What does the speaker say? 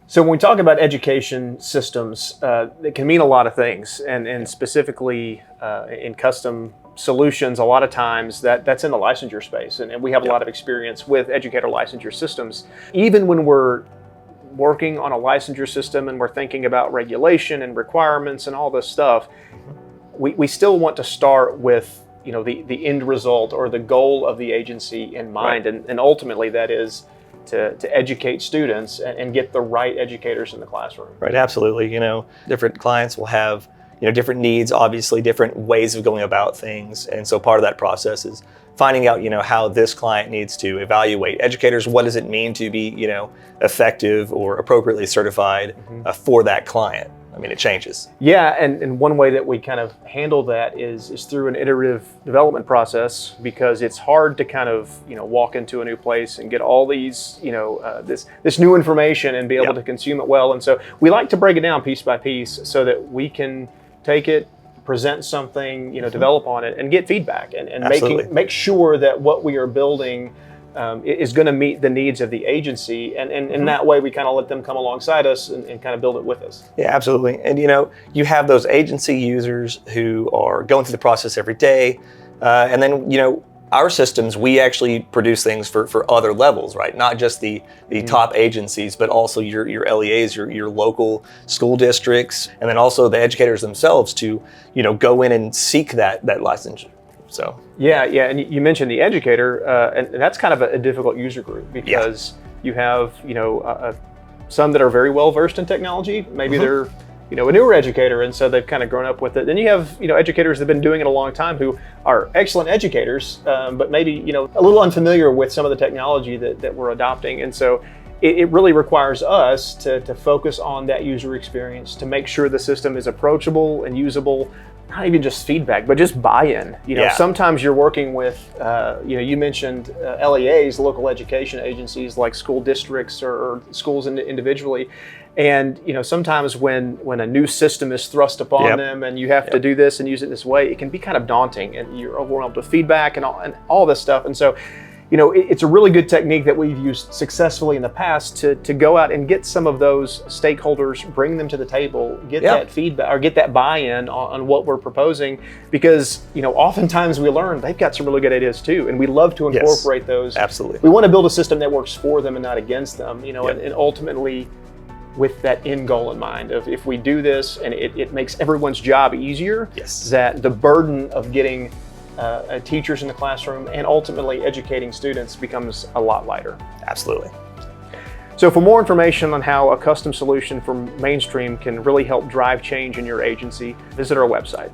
So when we talk about education systems, it can mean a lot of things, and specifically in custom solutions, a lot of times that's in the licensure space, and we have a lot of experience with educator licensure systems. Even when we're working on a licensure system and we're thinking about regulation and requirements and all this stuff, we still want to start with the end result or the goal of the agency in mind, and ultimately that is to educate students and get the right educators in the classroom. Right, absolutely. Different clients will have different needs, obviously different ways of going about things, and so part of that process is finding out how this client needs to evaluate educators. What does it mean to be effective or appropriately certified for that client? I mean, it changes. Yeah, and one way that we kind of handle that is through an iterative development process, because it's hard to kind of walk into a new place and get all these this new information and be able to consume it well. And so we like to break it down piece by piece so that we can take it, present something, develop on it, and get feedback, and make sure that what we are building is going to meet the needs of the agency, and in that way we kind of let them come alongside us and kind of build it with us. Yeah, absolutely. And you have those agency users who are going through the process every day, and then our systems, we actually produce things for other levels, right? Not just the top agencies, but also your LEAs, your local school districts, and then also the educators themselves to go in and seek that licensure. So yeah, and you mentioned the educator, and that's kind of a difficult user group, because you have some that are very well versed in technology. Maybe they're a newer educator, and so they've kind of grown up with it. Then you have educators that have been doing it a long time who are excellent educators, but maybe a little unfamiliar with some of the technology that we're adopting. And so it really requires us to focus on that user experience, to make sure the system is approachable and usable. Not even just feedback, but just buy-in. Sometimes you're working with, you mentioned LEAs, local education agencies, like school districts or schools individually. And sometimes when a new system is thrust upon them and you have to do this and use it this way, it can be kind of daunting, and you're overwhelmed with feedback and all this stuff. And so it's a really good technique that we've used successfully in the past to go out and get some of those stakeholders, bring them to the table, get that feedback or get that buy-in on what we're proposing, because oftentimes we learn they've got some really good ideas too, and we love to incorporate those. Absolutely. We want to build a system that works for them and not against them, and ultimately with that end goal in mind of, if we do this and it makes everyone's job easier, that the burden of getting teachers in the classroom and ultimately educating students becomes a lot lighter. Absolutely. So for more information on how a custom solution from Mainstream can really help drive change in your agency, visit our website.